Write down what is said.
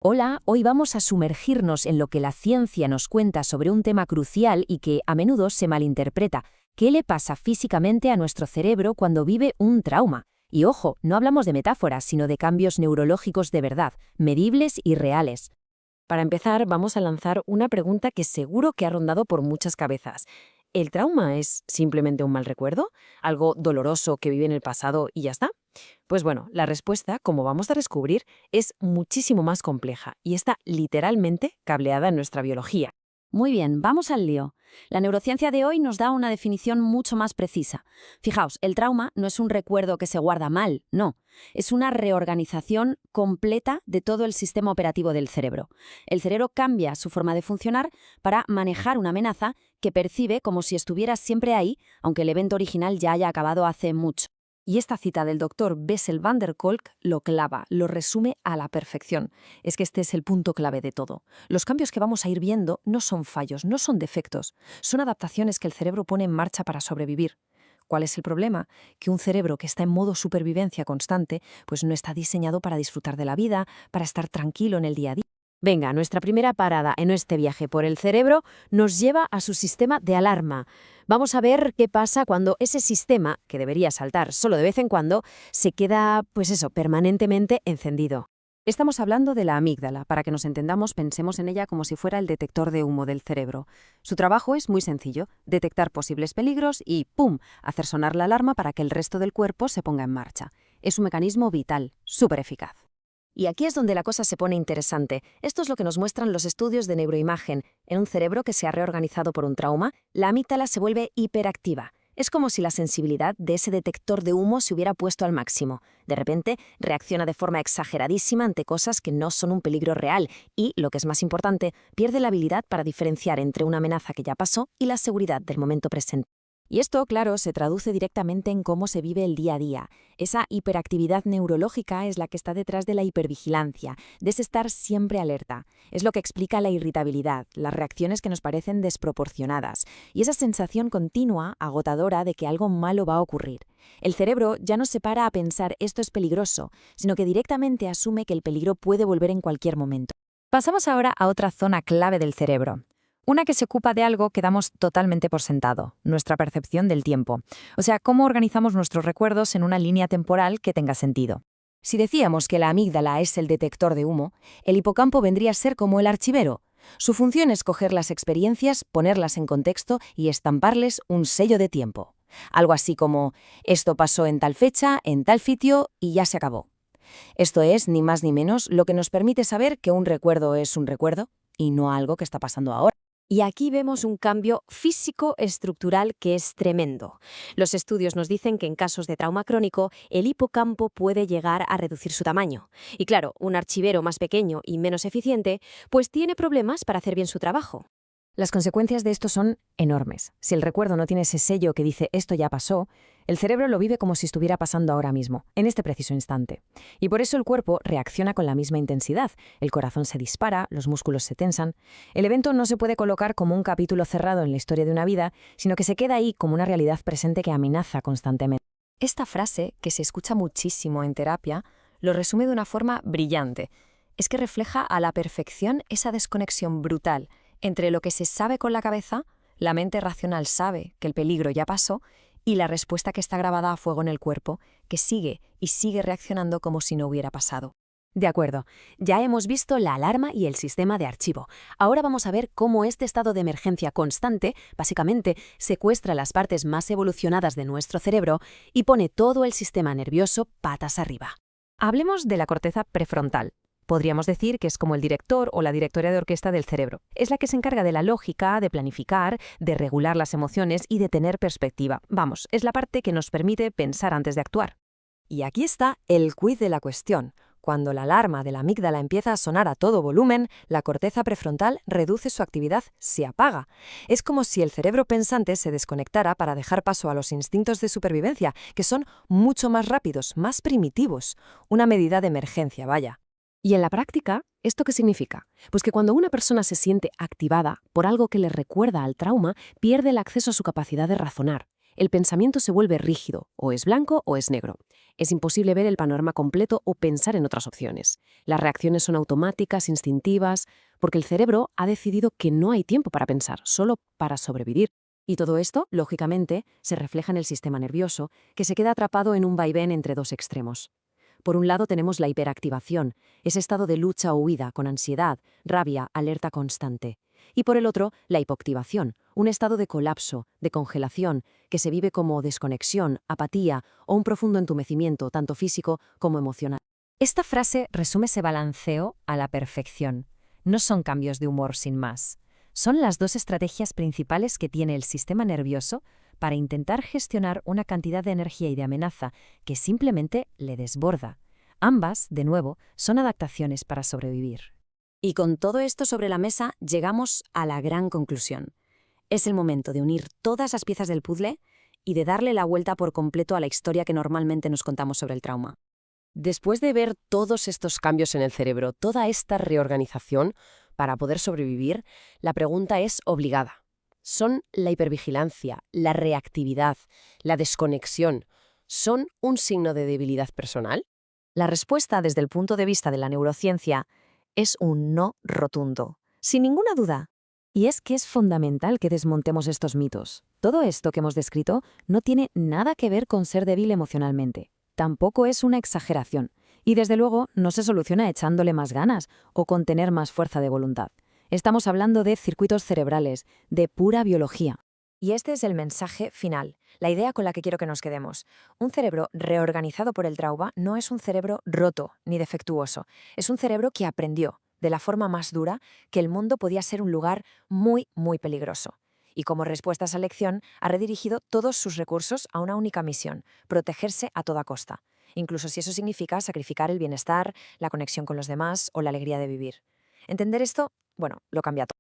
Hola, hoy vamos a sumergirnos en lo que la ciencia nos cuenta sobre un tema crucial y que a menudo se malinterpreta. ¿Qué le pasa físicamente a nuestro cerebro cuando vive un trauma? Y ojo, no hablamos de metáforas, sino de cambios neurológicos de verdad, medibles y reales. Para empezar, vamos a lanzar una pregunta que seguro que ha rondado por muchas cabezas. ¿El trauma es simplemente un mal recuerdo? ¿Algo doloroso que vive en el pasado y ya está? Pues bueno, la respuesta, como vamos a descubrir, es muchísimo más compleja y está literalmente cableada en nuestra biología. Muy bien, vamos al lío. La neurociencia de hoy nos da una definición mucho más precisa. Fijaos, el trauma no es un recuerdo que se guarda mal, no. Es una reorganización completa de todo el sistema operativo del cerebro. El cerebro cambia su forma de funcionar para manejar una amenaza que percibe como si estuviera siempre ahí, aunque el evento original ya haya acabado hace mucho. Y esta cita del doctor Bessel van der Kolk lo clava, lo resume a la perfección. Es que este es el punto clave de todo. Los cambios que vamos a ir viendo no son fallos, no son defectos, son adaptaciones que el cerebro pone en marcha para sobrevivir. ¿Cuál es el problema? Que un cerebro que está en modo supervivencia constante, pues no está diseñado para disfrutar de la vida, para estar tranquilo en el día a día. Venga, nuestra primera parada en este viaje por el cerebro nos lleva a su sistema de alarma. Vamos a ver qué pasa cuando ese sistema, que debería saltar solo de vez en cuando, se queda, permanentemente encendido. Estamos hablando de la amígdala. Para que nos entendamos, pensemos en ella como si fuera el detector de humo del cerebro. Su trabajo es muy sencillo, detectar posibles peligros y ¡pum!, hacer sonar la alarma para que el resto del cuerpo se ponga en marcha. Es un mecanismo vital, súper eficaz. Y aquí es donde la cosa se pone interesante. Esto es lo que nos muestran los estudios de neuroimagen. En un cerebro que se ha reorganizado por un trauma, la amígdala se vuelve hiperactiva. Es como si la sensibilidad de ese detector de humo se hubiera puesto al máximo. De repente, reacciona de forma exageradísima ante cosas que no son un peligro real y, lo que es más importante, pierde la habilidad para diferenciar entre una amenaza que ya pasó y la seguridad del momento presente. Y esto, claro, se traduce directamente en cómo se vive el día a día. Esa hiperactividad neurológica es la que está detrás de la hipervigilancia, de ese estar siempre alerta. Es lo que explica la irritabilidad, las reacciones que nos parecen desproporcionadas y esa sensación continua, agotadora, de que algo malo va a ocurrir. El cerebro ya no se para a pensar esto es peligroso, sino que directamente asume que el peligro puede volver en cualquier momento. Pasamos ahora a otra zona clave del cerebro. Una que se ocupa de algo que damos totalmente por sentado, nuestra percepción del tiempo. O sea, cómo organizamos nuestros recuerdos en una línea temporal que tenga sentido. Si decíamos que la amígdala es el detector de humo, el hipocampo vendría a ser como el archivero. Su función es coger las experiencias, ponerlas en contexto y estamparles un sello de tiempo. Algo así como, esto pasó en tal fecha, en tal sitio y ya se acabó. Esto es, ni más ni menos, lo que nos permite saber que un recuerdo es un recuerdo y no algo que está pasando ahora. Y aquí vemos un cambio físico-estructural que es tremendo. Los estudios nos dicen que en casos de trauma crónico, el hipocampo puede llegar a reducir su tamaño. Y claro, un archivero más pequeño y menos eficiente, pues tiene problemas para hacer bien su trabajo. Las consecuencias de esto son enormes. Si el recuerdo no tiene ese sello que dice esto ya pasó, el cerebro lo vive como si estuviera pasando ahora mismo, en este preciso instante. Y por eso el cuerpo reacciona con la misma intensidad. El corazón se dispara, los músculos se tensan. El evento no se puede colocar como un capítulo cerrado en la historia de una vida, sino que se queda ahí como una realidad presente que amenaza constantemente. Esta frase, que se escucha muchísimo en terapia, lo resume de una forma brillante. Es que refleja a la perfección esa desconexión brutal entre lo que se sabe con la cabeza, la mente racional sabe que el peligro ya pasó, y la respuesta que está grabada a fuego en el cuerpo, que sigue y sigue reaccionando como si no hubiera pasado. De acuerdo, ya hemos visto la alarma y el sistema de archivo. Ahora vamos a ver cómo este estado de emergencia constante, básicamente, secuestra las partes más evolucionadas de nuestro cerebro y pone todo el sistema nervioso patas arriba. Hablemos de la corteza prefrontal. Podríamos decir que es como el director o la directora de orquesta del cerebro. Es la que se encarga de la lógica, de planificar, de regular las emociones y de tener perspectiva. Vamos, es la parte que nos permite pensar antes de actuar. Y aquí está el quid de la cuestión. Cuando la alarma de la amígdala empieza a sonar a todo volumen, la corteza prefrontal reduce su actividad, se apaga. Es como si el cerebro pensante se desconectara para dejar paso a los instintos de supervivencia, que son mucho más rápidos, más primitivos. Una medida de emergencia, vaya. Y en la práctica, ¿esto qué significa? Pues que cuando una persona se siente activada por algo que le recuerda al trauma, pierde el acceso a su capacidad de razonar. el pensamiento se vuelve rígido, o es blanco o es negro. Es imposible ver el panorama completo o pensar en otras opciones. Las reacciones son automáticas, instintivas, porque el cerebro ha decidido que no hay tiempo para pensar, solo para sobrevivir. Y todo esto, lógicamente, se refleja en el sistema nervioso, que se queda atrapado en un vaivén entre dos extremos. Por un lado tenemos la hiperactivación, ese estado de lucha o huida con ansiedad, rabia, alerta constante. Y por el otro, la hipoactivación, un estado de colapso, de congelación, que se vive como desconexión, apatía o un profundo entumecimiento, tanto físico como emocional. Esta frase resume ese balanceo a la perfección. No son cambios de humor sin más. Son las dos estrategias principales que tiene el sistema nervioso para intentar gestionar una cantidad de energía y de amenaza que simplemente le desborda. Ambas, de nuevo, son adaptaciones para sobrevivir. Y con todo esto sobre la mesa, llegamos a la gran conclusión. Es el momento de unir todas las piezas del puzzle y de darle la vuelta por completo a la historia que normalmente nos contamos sobre el trauma. Después de ver todos estos cambios en el cerebro, toda esta reorganización para poder sobrevivir, la pregunta es obligada. ¿Son la hipervigilancia, la reactividad, la desconexión, son un signo de debilidad personal? La respuesta desde el punto de vista de la neurociencia es un no rotundo, sin ninguna duda. Y es que es fundamental que desmontemos estos mitos. Todo esto que hemos descrito no tiene nada que ver con ser débil emocionalmente. Tampoco es una exageración. Y desde luego no se soluciona echándole más ganas o con tener más fuerza de voluntad. Estamos hablando de circuitos cerebrales, de pura biología. Y este es el mensaje final, la idea con la que quiero que nos quedemos. Un cerebro reorganizado por el trauma no es un cerebro roto ni defectuoso. Es un cerebro que aprendió, de la forma más dura, que el mundo podía ser un lugar muy, muy peligroso. Y como respuesta a esa lección, ha redirigido todos sus recursos a una única misión: protegerse a toda costa, incluso si eso significa sacrificar el bienestar, la conexión con los demás o la alegría de vivir. Entender esto, bueno, lo cambia todo.